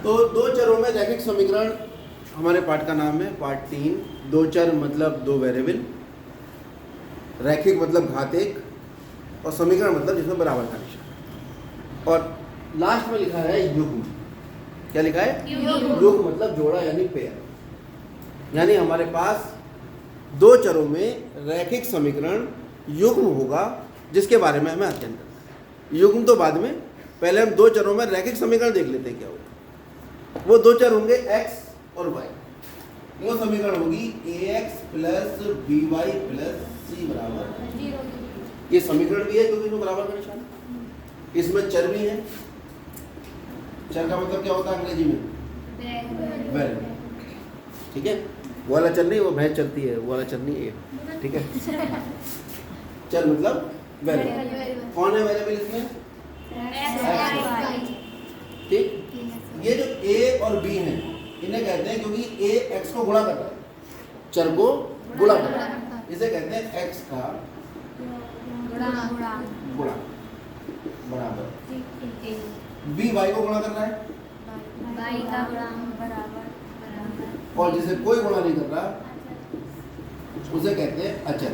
तो दो चरों में रैखिक समीकरण हमारे पाठ का नाम है पाठ 3। दो चर मतलब दो वेरिएबल, रैखिक मतलब घात एक, और समीकरण मतलब जिसमें बराबर का निशान। और लास्ट में लिखा है युग्म। क्या लिखा है? युग्म मतलब जोड़ा यानी पेयर। यानी हमारे पास दो चरों में रैखिक समीकरण युग्म होगा जिसके बारे में हमें अध्ययन करना है। युग्म तो बाद में, पहले हम दो चरों में रैखिक समीकरण देख लेते हैं क्या होगा। वो दो चर होंगे x और y। वो समीकरण होगी ax plus by plus c बराबर। ये समीकरण भी है क्योंकि इसमें बराबर का निशान है। इसमें चर भी है। चर का मतलब क्या होता है अंग्रेजी में? वेरिएबल। ठीक है, वो वाला चर नहीं, वो भैंस चलती है, वो वाला चर नहीं है। ठीक है, चर मतलब वेरिएबल। कौन है वेरिएबल इसमें? ठीक। ये जो a और b हैं इन्हें कहते हैं, क्योंकि a x को गुणा कर रहा है, चर को गुणा कर रहा है, इसे कहते हैं x का गुणा बराबर। b y को गुणा कर रहा है, और जिसे कोई गुणा नहीं कर रहा उसे कहते हैं अचर।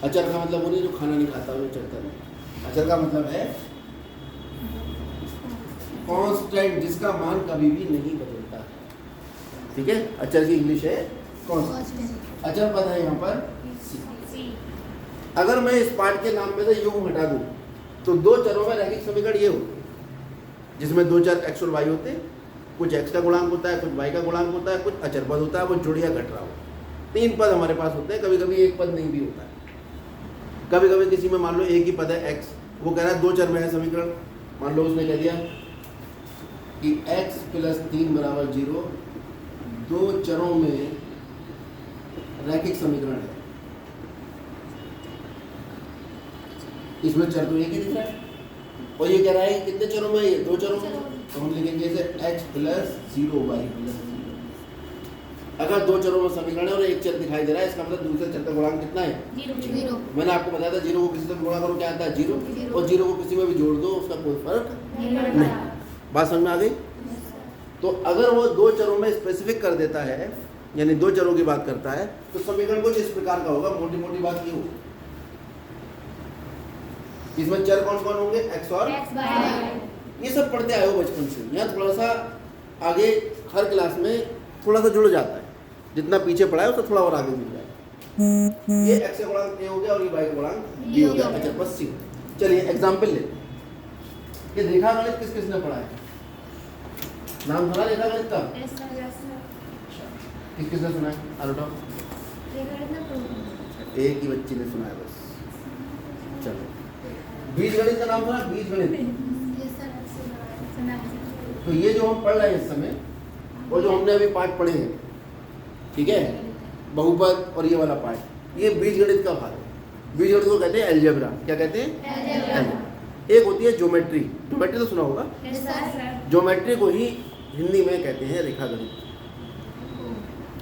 अचर का मतलब वो नहीं जो खाना नहीं खाता वो चरता नहीं। अचर का मतलब है कांस्टेंट, जिसका मान कभी भी नहीं बदलता। ठीक है, अचर की इंग्लिश है कांस्टेंट। अचर पद है यहाँ पर c। अगर मैं इस पाठ के नाम में से युग्म हटा दूं तो दो चरों में रैखिक समीकरण ये होते हैं जिसमें दो चर x और y होते हैं। कुछ x का गुणांक होता है, कुछ y का गुणांक होता है, कुछ अचर पद होता है, वो जुड़िया घट रहा हो। तीन पद हमारे पास होते हैं, कभी कभी एक पद नहीं भी होता है। कभी कभी किसी में मान लो एक ही पद है x, वो कह रहा है दो चर में है समीकरण। मान लो उसने कह दिया कि x प्लस 3 बराबर 0 दो चरों में रैखिक समीकरण है। इसमें चर तो एक ही दिख रहा है, और ये कह रहा है कितने चरों में? ये दो चरों में। तो हम लिखेंगे इसे h प्लस 0 y प्लस 0। अगर दो चरों में समीकरण है और एक चर दिखाई दे रहा है, इसका मतलब दूसरे चर का गुणांक कितना है? 0। मैंने आपको बताया था 0 को किसी से भी गुणा करो क्या आता है? 0। और 0 को किसी में भी जोड़ दो, उसका कोई फर्क नहीं। बात समझ में आ गई? तो अगर वो दो चरों में स्पेसिफिक कर देता है, यानी दो चरों की बात करता है, तो समीकरण कुछ इस प्रकार का होगा। मोटी मोटी बात ये होगी, इसमें चर कौन कौन होंगे? x और y। ये सब पढ़ते आए हो बचपन से। यहाँ थोड़ा सा आगे हर क्लास में थोड़ा सा जुड़ जाता है, जितना पीछे पढ़ा है उससे थोड़ा और आगे मिल जाएगा। ये x का गुणांक a हो गया और ये y का गुणांक b हो गया। अच्छा बस सी। चलिए एग्जाम्पल ले। ये रेखा गणित किस किसने पढ़ा है? नाम सुना रेखा गणित का? किस किसने सुना है? आलोटा एक ही बच्ची ने सुना है बस। चलो, बीज गणित का नाम सुना? बीज गणित। तो ये जो हम पढ़ रहे हैं इस समय, और जो हमने अभी पाठ पढ़े हैं, ठीक है, बहुपद और ये वाला पाठ, ये बीज गणित का भाग है। बीज गणित को कहते हैं अलजेब्रा। क्या कहते हैं? एक होती है ज्योमेट्री। ज्योमेट्री तो सुना होगा। ज्योमेट्री को ही हिंदी में कहते हैं रेखा गणित।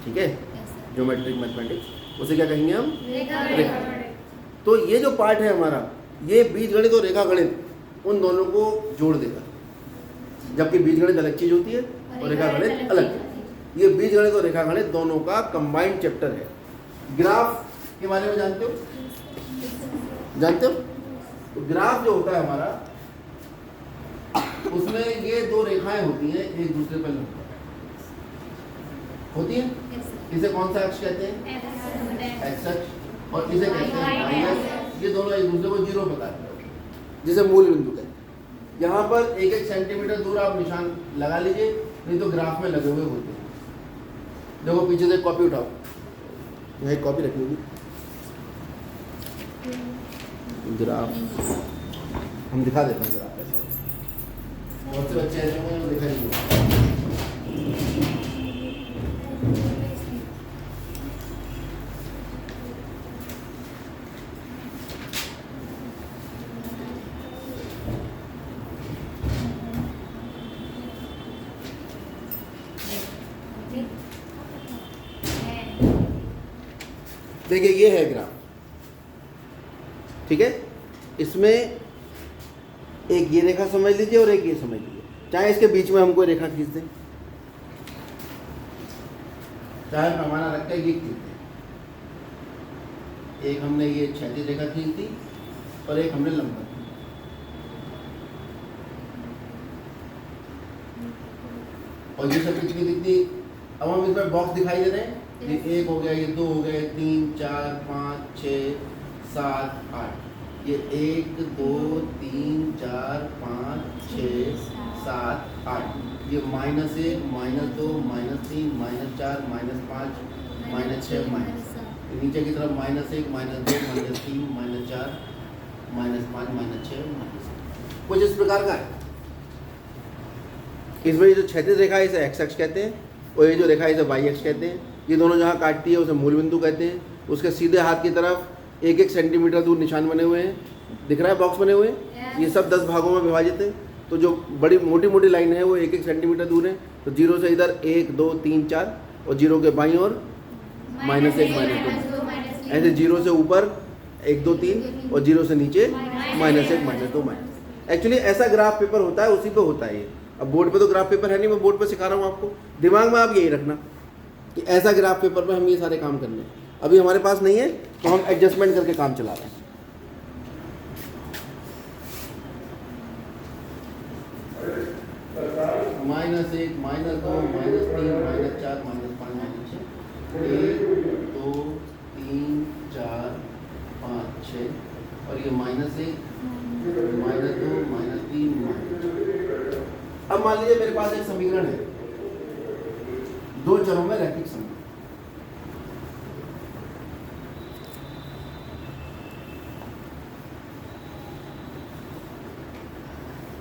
ठीक है, ज्योमेट्रिक मैथमेटिक्स, उसे क्या कहेंगे हम? रेखा। तो ये जो पाठ है हमारा, ये बीज गणित और रेखा गणित उन दोनों को जोड़ देगा। जबकि बीज गणित अलग चीज होती है और रेखा गणित अलग। ये बीज गणित और रेखा गणित दोनों का कंबाइंड चैप्टर है। ग्राफ के बारे में जानते हो? जानते हो? तो ग्राफ जो होता है हमारा, उसमें ये दो रेखाएं होती हैं, एक दूसरे पर होती है। इसे कौन सा अक्ष कहते हैं? एक्स अक्ष। और इसे कहते हैं वाई अक्ष। ये दोनों एक दूसरे को जीरो बताते हैं, जिसे मूल बिंदु कहते हैं। यहाँ पर एक एक सेंटीमीटर दूर आप निशान लगा लीजिए, नहीं तो ग्राफ में लगे हुए होते हैं। देखो पीछे से कॉपी उठाओ, यहाँ एक कॉपी रख लीजिए। ग्राफ हम दिखा देते हैं। ग्राफ ऐसा बहुत से बच्चे ऐसे होंगे जो दिखा नहीं। देखिए ये है ग्राफ, ठीक है। इसमें एक ये रेखा समझ लीजिए और एक ये समझ लीजिए। चाहे इसके बीच में हम कोई रेखा खींच दें, चाहे पैमाना रख के ये खींच दें। एक हमने ये क्षैतिज रेखा खींच दी और एक हमने लंबा खींच दी। और ये सब कितनी अब हम इसमें बॉक्स दिखाई दे रहे हैं, ये 1 हो गया, ये 2 हो गए, 3 4 5 6 7 8, ये 1 2 3 4 5 6 7 8, ये -1 -2 -3 -4 -5 -6 -7 नीचे की तरफ -1 -2 -3 -4 -5 -6 कुछ इस प्रकार का है। इसमें ये जो क्षैतिज रेखा है इसे एक्स अक्ष कहते हैं और ये जो रेखा है इसे वाई अक्ष कहते हैं। ये दोनों जहाँ काटती है उसे मूल बिंदु कहते हैं। उसके सीधे हाथ की तरफ 1-1 सेंटीमीटर दूर निशान बने हुए हैं, दिख रहा है बॉक्स बने हुए हैं। ये सब 10 भागों में विभाजित है। तो जो बड़ी मोटी मोटी लाइन है वो 1-1 सेंटीमीटर दूर है। तो 0 से इधर 1 2 3 4 और 0 के बाईं ओर -1 -2, ऐसे 0 से ऊपर 1 2 3 और 0 से नीचे -1 -2 एक्चुअली ऐसा ग्राफ पेपर होता है, उसी पे होता है ये। अब बोर्ड पे तो ग्राफ पेपर है नहीं, मैं बोर्ड पे सिखा रहा हूँ आपको। दिमाग में आप यही रखना कि ऐसा ग्राफ पेपर पे हम ये सारे काम करने हैं। अभी हमारे पास नहीं है तो हम एडजस्टमेंट करके काम चला रहे हैं। -1 -2 -3 -4 -5 -6 1 2 3 4 5 6 और ये -1 -2 -3 अब मान लीजिए मेरे पास एक समीकरण है, 2 चरों में रैखिक समीकरण।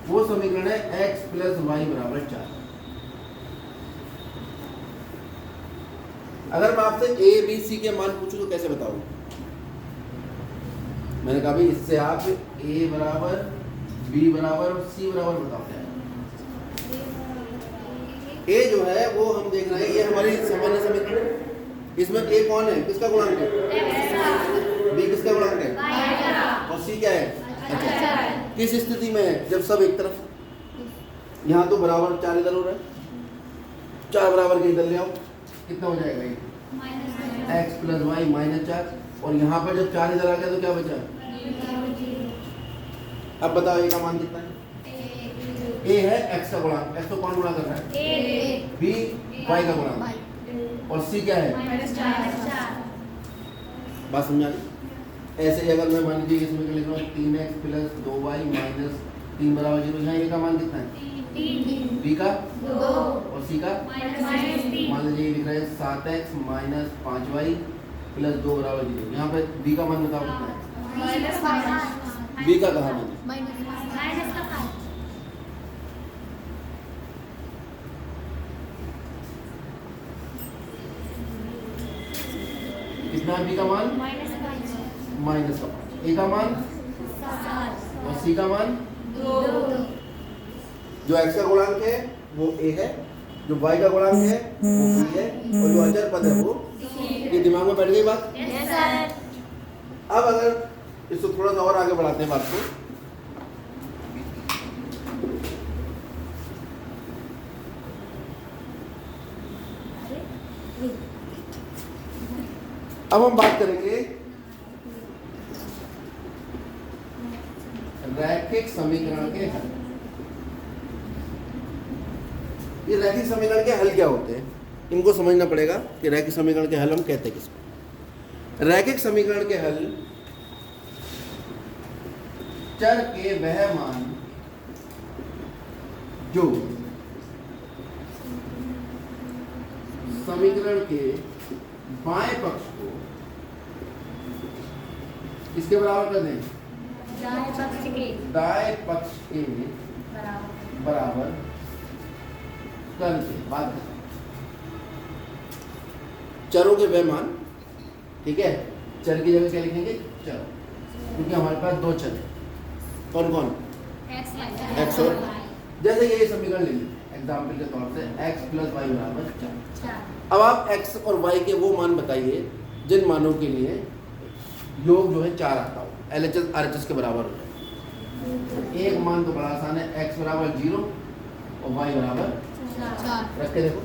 वो समीकरण है x + y = 4। अगर मैं आपसे a b c के मान पूछूं तो कैसे बताओगे? मैंने कहा भाई इससे आप a बराबर b बराबर और c बराबर बताओ। a जो है वो हम देख रहे हैं, ये हमारी सामान्य समीकरण है। इसमें a कौन है, किसका गुणांक है, b किसका गुणांक है, और c क्या है, किस स्थिति में है, जब सब एक तरफ। यहाँ तो बराबर 4 इधर हो रहा है, 4 बराबर के इधर ले आओ, कितना हो जाएगा ये x + y -4। और यहाँ पर जब 4 इधर आ गया तो क्या बचा, अब बताओ a का मान कितना है। a है x का गुणांक, x तो कौन गुणा कर रहा है, b y का गुणांक, और c क्या है, बात समझा ली। ऐसे ही अगर मैं मान लीजिए इसमें लिख रहा हूँ 3x + 2y - 3 = 0, यहाँ a का मान कितना है, b का 2 और c का मान लीजिए लिख रहे हैं 7x - 5y + 2 = 0। यहाँ पे b का मान बताओ कितना है, b का कहाँ मान, कितना है b का मान, माइनस का मान, a का मान और c का मान 2। जो x का गुणांक है वो a है, जो y का गुणांक है वो b है, और जो अचर पद है वो ये दिमाग में बैठ गई बात। yes, अब अगर इसको थोड़ा सा और आगे बढ़ाते हैं बात को, अब हम बात करेंगे रैखिक समीकरण के हल। ये रैखिक समीकरण के हल क्या होते हैं, इनको समझना पड़ेगा कि रैखिक समीकरण के हल हम कहते हैं किसको। रैखिक समीकरण के हल चर के वह मान जो समीकरण के बाएं पक्ष को इसके बराबर कर दें, दाएं पक्ष के बराबर कर दे। बात चरों के वह मान, ठीक है, चर की जगह क्या लिखेंगे, चर, क्योंकि हमारे पास 2 चर है। कौन कौन, x और, जैसे ये समीकरण ले लीजिए एग्जाम्पल के तौर से x + y = 4। अब आप x और y के वो मान बताइए जिन मानों के लिए योग जो है 4 आता हो, LHS RHS के बराबर हो जाए। एक मान तो बड़ा आसान है, x = 0 और y बराबर 4 रख के देखो,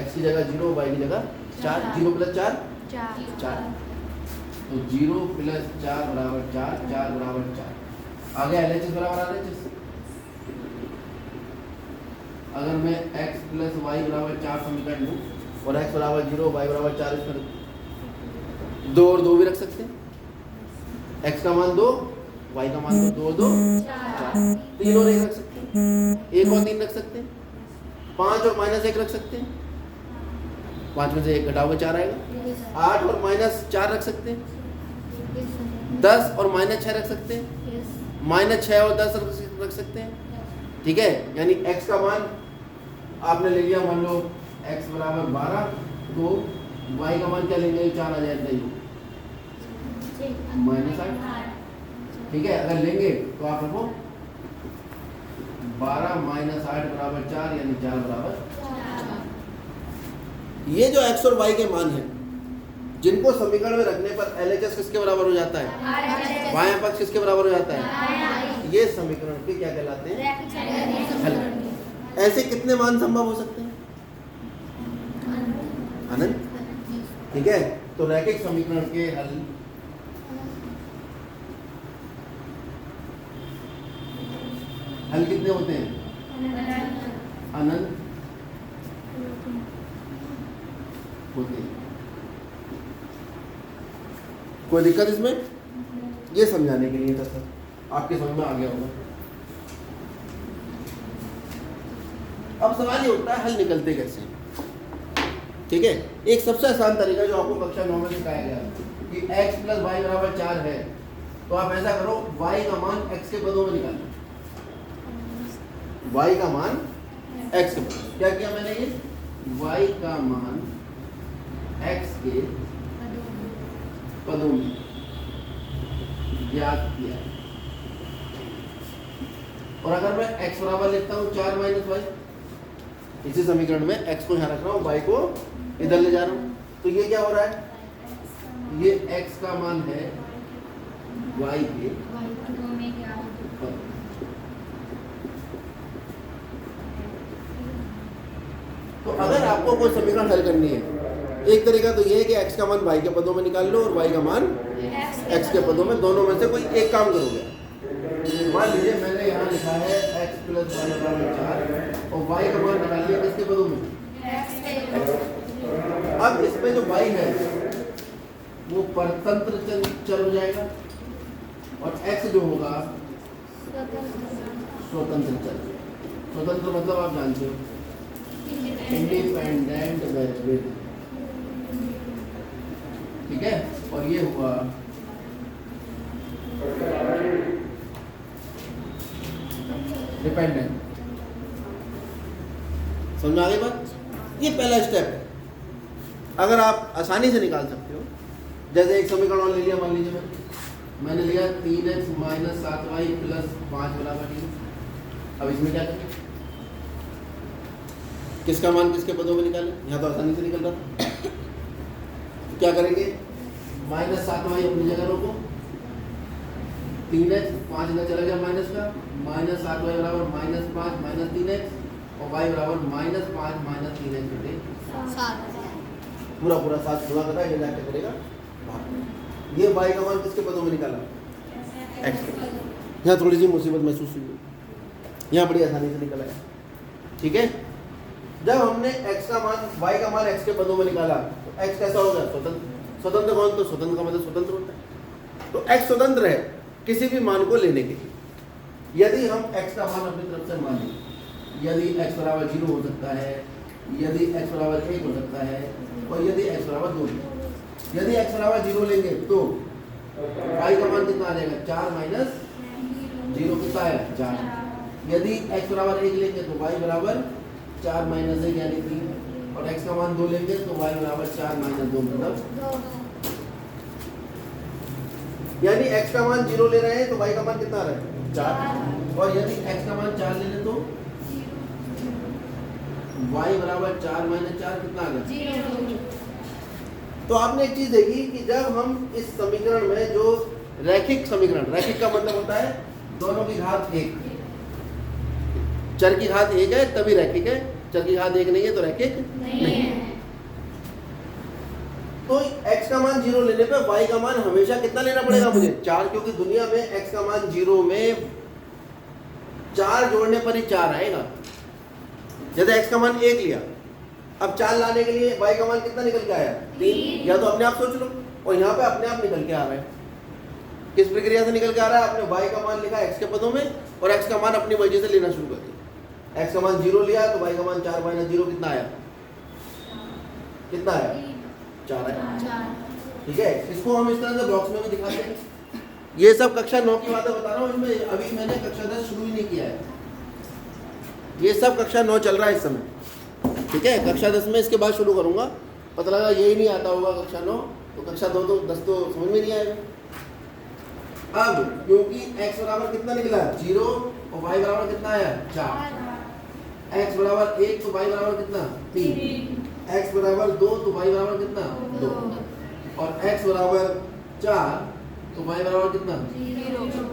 x की जगह 0, y की जगह 4, 0 प्लस 4 4, तो 0 प्लस 4 बराबर 4, 4 बराबर 4 आ गया। LHS बराबर RHS। अगर मैं x प्लस y बराबर 4 समीकरण लूँ और x बराबर 0, y बराबर 4 इसमें 2 और 2 भी रख सकते हैं, x का मान 2, y का मान 2, 2 और 2 4, 3 और 1 रख सकते हैं, 1 और 3 रख सकते हैं, 5 और माइनस 1 रख सकते हैं, 5 में से 1 घटा हुआ 4 आएगा, 8 और माइनस 4 रख सकते हैं, 10 और माइनस 6 रख सकते हैं, माइनस 6 और 10 रख सकते हैं। ठीक है, यानी x का मान आपने ले लिया, मान लो x बराबर 12, तो y का मान क्या लेंगे, 4 आ जाएगा माइनस 8। ठीक है, अगर लेंगे तो आप रखो 12 माइनस 8 बराबर 4, यानी 4 बराबर 4। ये जो x और y के मान हैं, जिनको समीकरण में रखने पर LHS किसके बराबर हो जाता है, बायां पक्ष किसके बराबर हो जाता है, ये समीकरण के क्या कहलाते हैं, हल। ऐसे कितने मान संभव हो सकते हैं, अनंत। ठीक है, तो रैखिक समीकरण के हल कितने होते हैं, अनंत होते हैं। कोई दिक्कत इसमें, ये समझाने के लिए था सर, आपके समझ में आ गया होगा। अब सवाल ये उठता है, हल निकलते कैसे। ठीक है, एक सबसे आसान तरीका जो आपको कक्षा 9 में सिखाया गया कि x प्लस वाई बराबर 4 है, तो आप ऐसा करो, y का मान x के पदों में निकालो, y का मान x के पदों में। क्या किया मैंने, ये y का मान x के पदों में ज्ञात किया। और अगर मैं x बराबर लिखता हूँ 4 माइनस वाई, इसी समीकरण में x को यहाँ रख रहा हूँ, y को इधर ले जा रहा हूँ, तो ये क्या हो रहा है, ये x का मान है y के पद। तो अगर आपको कोई समीकरण हल करनी है, एक तरीका तो ये है कि x का मान y के पदों में निकाल लो और y का मान x के पदों में, दोनों में से कोई एक काम करोगे। मान लीजिए मैंने यहाँ लिखा है x प्लस वाई बराबर 4 और y का मान निकाल लिया किसके पदों में, अब इसमें जो y है वो परतंत्र चल हो जाएगा और x जो होगा स्वतंत्र चल। स्वतंत्र मतलब आप जानते हो, इंडिपेंडेंट वेरिएबल। ठीक है, और ये हुआ डिपेंडेंट। समझ में आ गई बात, ये पहला स्टेप है। अगर आप आसानी से निकाल सकते हो, जैसे एक समीकरण और ले लिया, मान लीजिए मैंने लिया 3x माइनस 7y प्लस 5 बराबर 3। अब इसमें क्या करें, किसका मान किसके पदों में निकालें, यहाँ तो आसानी से निकल रहा था। तो क्या करेंगे, माइनस 7y अपनी जगह रोको, 3x 5 इधर चला गया माइनस का, माइनस 7y बराबर माइनस 5 माइनस 3x और y बराबर माइनस 5 माइनस 3x बटे 7। पूरा 7 गुणा करता है, ये जाके करेगा बाहर। ये y का मान किसके पदों में निकाला, x के। यहाँ थोड़ी सी मुसीबत महसूस हुई, यहाँ बड़ी आसानी से निकल आया। ठीक है, जब हमने x का मान y का मान x के पदों में निकाला तो x कैसा हो गया, स्वतंत्र। स्वतंत्र कौन, तो स्वतंत्र का मतलब स्वतंत्र होता है। तो x स्वतंत्र है किसी भी मान को लेने के लिए। यदि हम x का मान अपनी तरफ से मान लें, यदि x बराबर 0 हो सकता है, यदि x बराबर 1 हो सकता है और यदि x बराबर 2। यदि x बराबर 0 लेंगे तो y का मान कितना आ जाएगा, 4 माइनस 0 कितना है, 4। यदि x बराबर 1 लेंगे तो y बराबर 4 माइनस 1 यानी 3 और x का मान 2 लेंगे तो y बराबर 4 माइनस 2 मतलब 2। यानी x का मान 0 ले रहे हैं तो y का मान कितना आ रहा है, 4। और यदि x का मान 4 ले लें तो y बराबर 4 माइनस 4 कितना आ गया, 0। तो आपने एक चीज देखी कि जब हम इस समीकरण में जो रैखिक समीकरण, रैखिक का मतलब होता है दोनों की घात 1, चर की घात एक है तभी रैखिक है, चर की घात एक नहीं है तो रैखिक नहीं है। तो x का मान 0 लेने पे y का मान हमेशा कितना लेना पड़ेगा मुझे? 4, क्योंकि दुनिया में x का मान 0 में 4 जोड़ने पर ही 4 आएगा। जैसे x का मान 1 लिया, अब 4 लाने के लिए y का मान कितना निकल के आया? 3। या तो अपने आप सोच लो, और यहाँ पे अपने आप निकल के आ रहा है। किस प्रक्रिया से निकल के आ रहा है? आपने y का मान लिखा x के पदों में और x का मान अपनी मर्जी से लेना शुरू कर दिया। x का मान 0 लिया तो y का मान 4 माइनस 0 कितना आया? कितना आया? 4 आया। ठीक है, इसको हम इस तरह से बॉक्स में भी दिखाते हैं। ये सब कक्षा 9 की बातें बता रहा हूँ, इसमें अभी मैंने कक्षा 10 शुरू ही नहीं किया है। ये सब कक्षा 9 चल रहा है इस समय। ठीक है, कक्षा 10 में इसके बाद शुरू करूँगा। पता लगा यही नहीं आता होगा कक्षा 9, तो कक्षा 2 तो 10 तो समझ में नहीं आएगा। अब क्योंकि x बराबर कितना निकला? 0 और y बराबर कितना आया? 4। x बराबर 1 तो y बराबर कितना? 3। x बराबर 2 तो y बराबर कितना? 2। और x बराबर 4 तो y बराबर कितना? 0।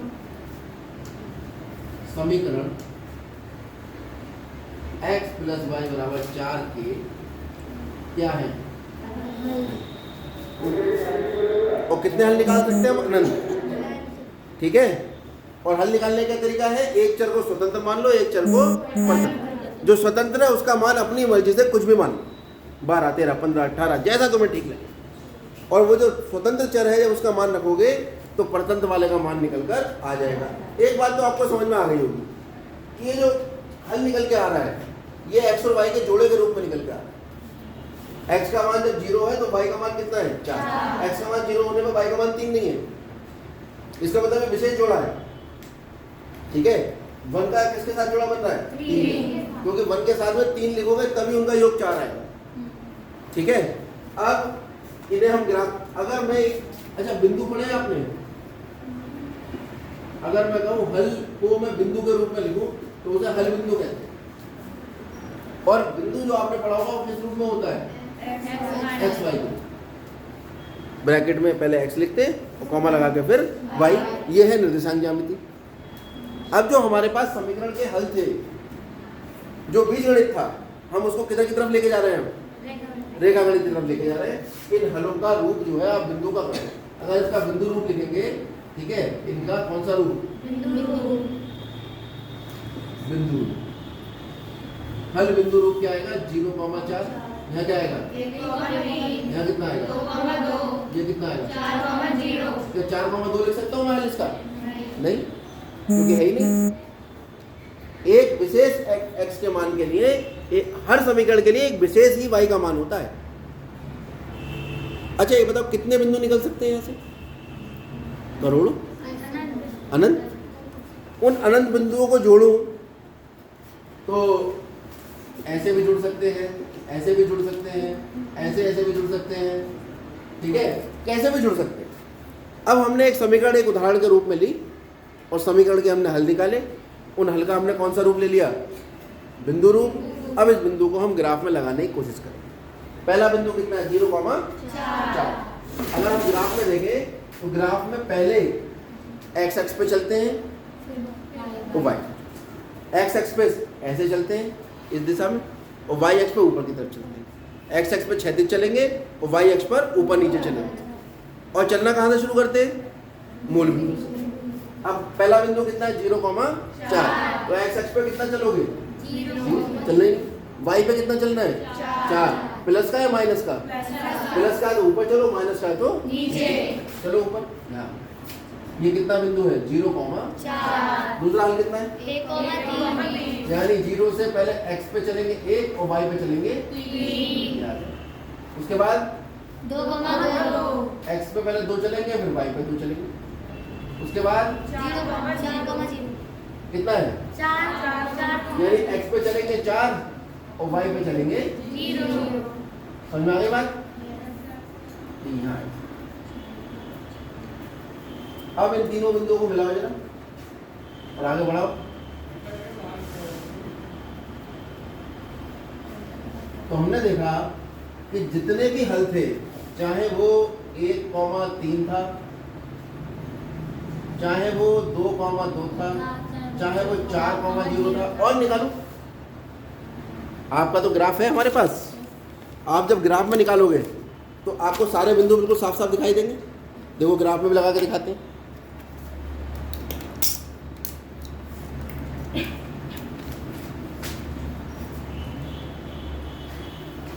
समीकरण x प्लस y बराबर 4 के क्या है? और कितने हल निकाल सकते हैं हम? अनंत। ठीक है, और हल निकालने का तरीका है, एक चर को स्वतंत्र मान लो, एक चर को परतंत्र। जो स्वतंत्र है उसका मान अपनी मर्जी से कुछ भी मान लो, 12, 13, 15, 18, जैसा तुम्हें ठीक लगे। और वो जो स्वतंत्र चर है जब उसका मान रखोगे तो परतंत्र वाले का मान निकल कर आ जाएगा। एक बात तो आपको समझ में आ गई होगी कि ये जो हल निकल के आ रहा है ये x और y के जोड़े के रूप में निकल के आ रहा है। x का मान जब 0 है तो y का मान कितना है? 4। x का मान 0 होने पर y का मान 3 नहीं है, इसका मतलब ये विशेष जोड़ा है। ठीक है, 1 का किसके साथ जोड़ा बन रहा है? 3, क्योंकि 1 के साथ में 3 लिखोगे तभी उनका योग 4 आएगा। ठीक है, अब इन्हें हम ग्राफ, अगर मैं अच्छा बिंदु पढ़े आपने, अगर मैं कहूँ हल को मैं बिंदु के रूप में लिखूं तो उसे हल बिंदु कहते हैं। और बिंदु जो आपने पढ़ा होगा वो किस रूप में होता है? X Y. ब्रैकेट में पहले x लिखते हैं और कॉमा लगा के फिर y। ये है निर्देशांक ज्यामिति। अब जो हमारे पास समीकरण के हल थे, जो बीजगणित था, हम उसको किधर की तरफ लेके जा रहे हैं? रेखागणित की तरफ लेके जा रहे हैं। इन हलों का रूप जो है आप बिंदु का करें। अगर इसका बिंदु रूप लिखेंगे, ठीक है, इनका कौन सा रूप? बिंदु। हल बिंदु रूप क्या आएगा? 0,4। यहाँ क्या आएगा? यहाँ कितना आएगा? 2,2। ये कितना आएगा? 4,0। क्या 4,2 लिख सकता हूँ मैं हल इसका? नहीं, क्योंकि है ही नहीं। एक विशेष x के मान के लिए, हर समीकरण के लिए एक विशेष ही y का मान होता है। अच्छा ये बताओ कितने बिंदु निकल सकते हैं यहाँ से? करोड़ों, अनंत। उन अनंत बिंदुओं को जोड़ूं तो ऐसे भी जुड़ सकते हैं, ऐसे भी जुड़ सकते हैं, ऐसे भी जुड़ सकते हैं। ठीक है, कैसे भी जुड़ सकते हैं। अब हमने एक समीकरण एक उदाहरण के रूप में ली और समीकरण के हमने हल निकाले। उन हल का हमने कौन सा रूप ले लिया? बिंदु रूप। अब इस बिंदु को हम ग्राफ में लगाने की कोशिश करें। पहला बिंदु कितना है? 0,4। अगर हम ग्राफ में देखें तो ग्राफ में पहले x अक्ष पे चलते हैं तो y, x अक्ष पे ऐसे चलते हैं इस दिशा में, और y अक्ष पे ऊपर की तरफ चलते हैं। x अक्ष पे क्षैतिज चलेंगे और y अक्ष पर ऊपर नीचे चलेंगे। और चलना कहाँ से शुरू करते हैं? मूल बिंदु से। अब पहला बिंदु कितना है? 0,4। तो x अक्ष पे कितना चलोगे? 0 चलना ही। y पे कितना चलना है? 4। प्लस का है माइनस का? प्लस का है तो ऊपर चलो, माइनस का है तो नीचे चलो ऊपर। ये कितना बिंदु है? 0,4। दूसरा हल कितना है? 1,3। यानी 0 से पहले x पे चलेंगे 1 और y पे चलेंगे 3। उसके बाद 2,2। x पे पहले 2 चलेंगे फिर y पे 2 चलेंगे। उसके बाद 4,0 कितना है? 4। यानी x पे चलेंगे 4 और y पे चलेंगे 0। समझ में आ गई बात? अब इन तीनों बिंदुओं को मिलाओ जरा और आगे बढ़ाओ। तो हमने देखा कि जितने भी हल थे, चाहे वो 1,3 था, चाहे वो 2,2 था, चाहे वो 4,0 था, और निकालो। आपका तो ग्राफ है हमारे पास, आप जब ग्राफ में निकालोगे तो आपको सारे बिंदु बिल्कुल साफ साफ दिखाई देंगे। देखो ग्राफ में भी लगा के दिखाते हैं।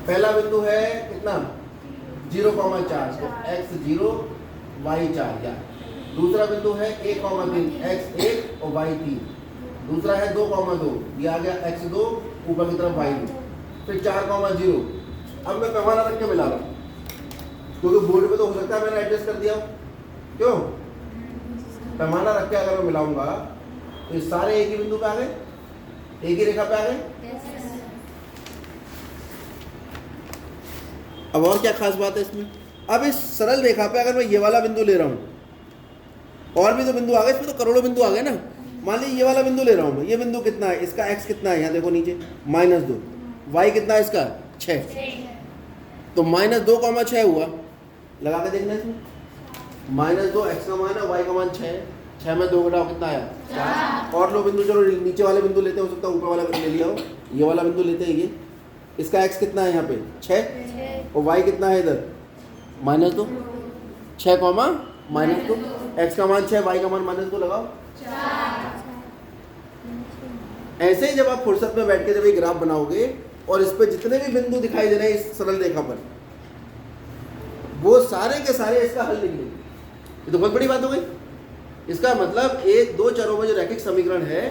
पहला बिंदु है कितना 0,4, तो x0 y4 या दूसरा बिंदु है 1,3 x1 और y3, दूसरा है 2,2 ये आ गया x2 ऊपर की तरफ y2, फिर 4,0। अब मैं पैमाना रख के मिला रहा हूँ क्योंकि बोर्ड पे तो हो सकता है मैंने एडजस्ट कर दिया, क्यों पैमाना रख के अगर मैं मिलाऊंगा तो ये सारे एक ही बिंदु पे आ गए, एक ही रेखा पे आ गए। अब और क्या खास बात है इसमें, अब इस सरल रेखा पे अगर मैं ये वाला बिंदु ले रहा हूँ, और भी तो बिंदु आ गए, इसमें तो करोड़ों बिंदु आ गए ना। मान लीजिए ये वाला बिंदु ले रहा हूँ मैं, ये बिंदु कितना है, इसका x कितना है, यहाँ देखो नीचे -2, y कितना है इसका 6, तो -2,6 हुआ, लगा के देखना इसमें -2 x का मान है, y का मान 6 में 2 घटाओ कितना आया 4। और लो बिंदु, चलो नीचे वाले बिंदु लेते हैं, हो सकता है ऊपर वाला बिंदु ले लिया हो, ये वाला बिंदु लेते हैं, ये इसका x कितना है यहाँ पे 6 और y कितना है इधर -2, 6, -2, x का मान 6 y का मान -2 लगाओ। ऐसे ही जब आप फुर्सत में बैठ के जब ये ग्राफ बनाओगे और इस पे जितने भी बिंदु दिखाई दे रहे हैं इस सरल रेखा पर, वो सारे के सारे इसका हल निकलेंगे। ये तो बहुत बड़ी बात हो गई। इसका मतलब एक दो चरों में जो रैखिक समीकरण है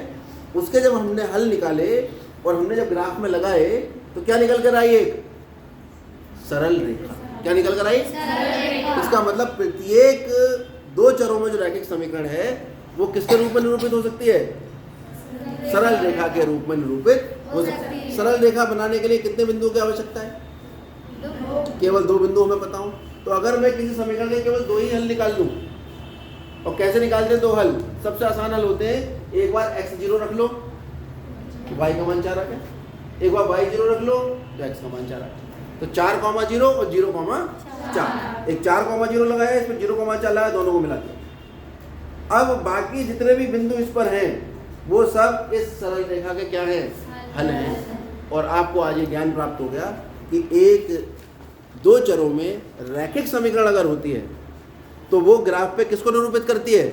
उसके जब हमने हल निकाले और हमने जब ग्राफ में लगाए तो क्या निकल कर आई, एक सरल रेखा। क्या निकल कर आई? इसका मतलब प्रत्येक दो चरों में जो रैखिक समीकरण है वो किसके रूप में निरूपित हो सकती है? सरल रेखा के रूप में निरूपित हो सकती है। सरल रेखा बनाने के लिए कितने बिंदुओं की आवश्यकता है? केवल 2 बिंदु हमें पता हो। तो अगर मैं किसी समीकरण के केवल 2 ही हल निकाल दूं, और कैसे निकालते हैं 2 हल? सबसे आसान हल होते हैं, एक बार x0 रख लो, y का मान 4 आ गया, एक बार y0 रख लो तो x का मान 4 आ गया। तो 4,0 और 0,4, एक 4,0 लगाया, इसमें 0,4 लगाया, दोनों को मिला दिया। अब बाकी जितने भी बिंदु इस पर हैं वो सब इस सरल रेखा के क्या है? हल है। और आपको आज ये ज्ञान प्राप्त हो गया कि एक दो चरों में रैखिक समीकरण अगर होती है तो वो ग्राफ पे किसको निरूपित करती है?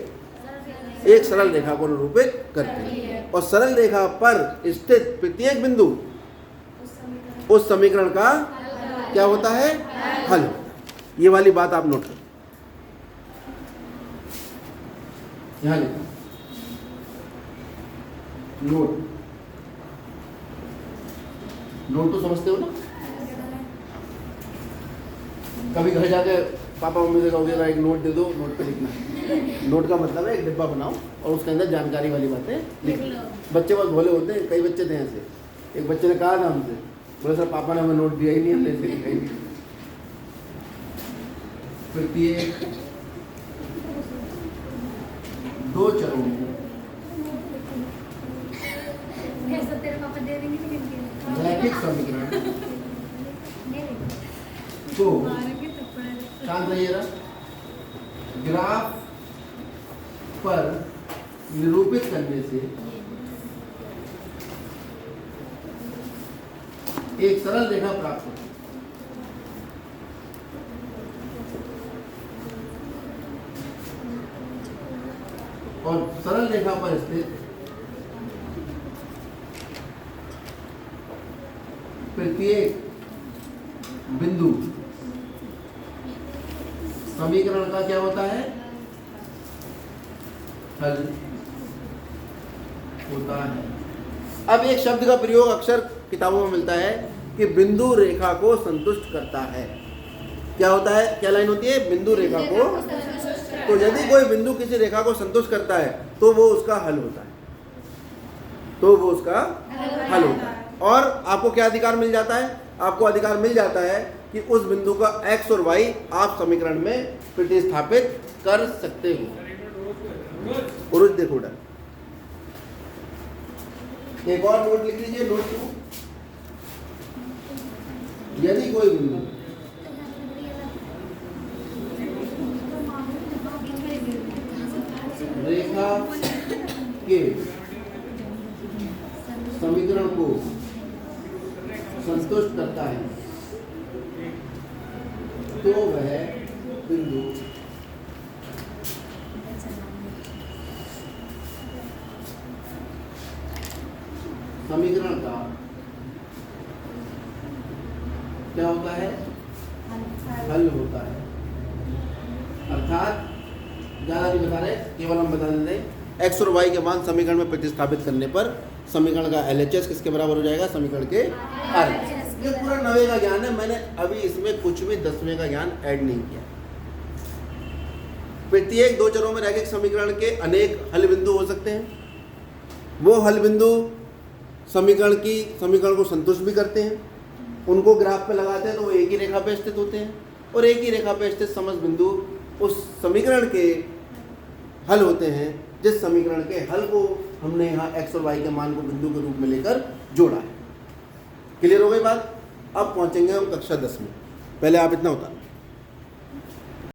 एक सरल रेखा को निरूपित करती है। और सरल रेखा पर स्थित प्रत्येक बिंदु उस समीकरण का क्या होता है? हल। ये वाली बात आप नोट करो, यहां लिखो नोट तो समझते हो ना? कभी घर जाके पापा मम्मी से कहोगे एक नोट दे दो, नोट पे लिखना है। नोट का मतलब है एक डिब्बा बनाओ और उसके अंदर जानकारी वाली बातें लिख लो। बच्चे बहुत भोले होते हैं, कई बच्चे थे ऐसे। एक बच्चे ने कहा था हमसे, बोले सर पापा ने हमें नोट दिया ही नहीं, हमने ऐसे लिखा ही नहीं। प्रत्येक दो चरों में रैखिक समीकरण को शांत रहिएगा ग्राफ पर निरूपित करने से एक सरल रेखा प्राप्त होती है। और सरल रेखा पर स्थित प्रत्येक बिंदु समीकरण का क्या होता है? हल होता है। अब एक शब्द का प्रयोग अक्सर किताबों में मिलता है कि बिंदु रेखा को संतुष्ट करता है। क्या होता है? क्या लाइन होती है? बिंदु रेखा को। तो यदि कोई बिंदु किसी रेखा को संतुष्ट करता है तो वो उसका हल होता है, तो वो उसका हल होता है। और आपको क्या अधिकार मिल जाता है? आपको अधिकार मिल जाता है कि उस बिंदु का x और y आप समीकरण में प्रतिस्थापित कर सकते हो। उरुज देखो डर। एक और नोट लिख लीजिए, नोट 2। यदि कोई बिंदु रेखा के समीकरण को संतुष्ट करता है तो वह बिंदु समीकरण का क्या होता है, हल होता है। अर्थात ज्यादा नहीं बता रहे, केवल हम बता देते हैं x और y के मान समीकरण में प्रतिस्थापित करने पर समीकरण का LHS किसके बराबर हो जाएगा, समीकरण के RHS। ये पूरा 9वें का ज्ञान है, मैंने अभी इसमें कुछ भी 10वें का ज्ञान ऐड नहीं किया। प्रत्येक दो चरों में रैखिक समीकरण के अनेक हल बिंदु हो सकते हैं। वो हल बिंदु समीकरण को संतुष्ट भी करते हैं। उनको ग्राफ पे लगाते हैं तो वो एक ही रेखा पे स्थित होते हैं, और एक ही रेखा पे स्थित समस्त बिंदु उस समीकरण के हल होते हैं जिस समीकरण के हल को हमने यहाँ x और y के मान को बिंदु के रूप में लेकर जोड़ा है। क्लियर हो गई बात। अब पहुंचेंगे हम कक्षा 10 में। पहले आप इतना उतारो।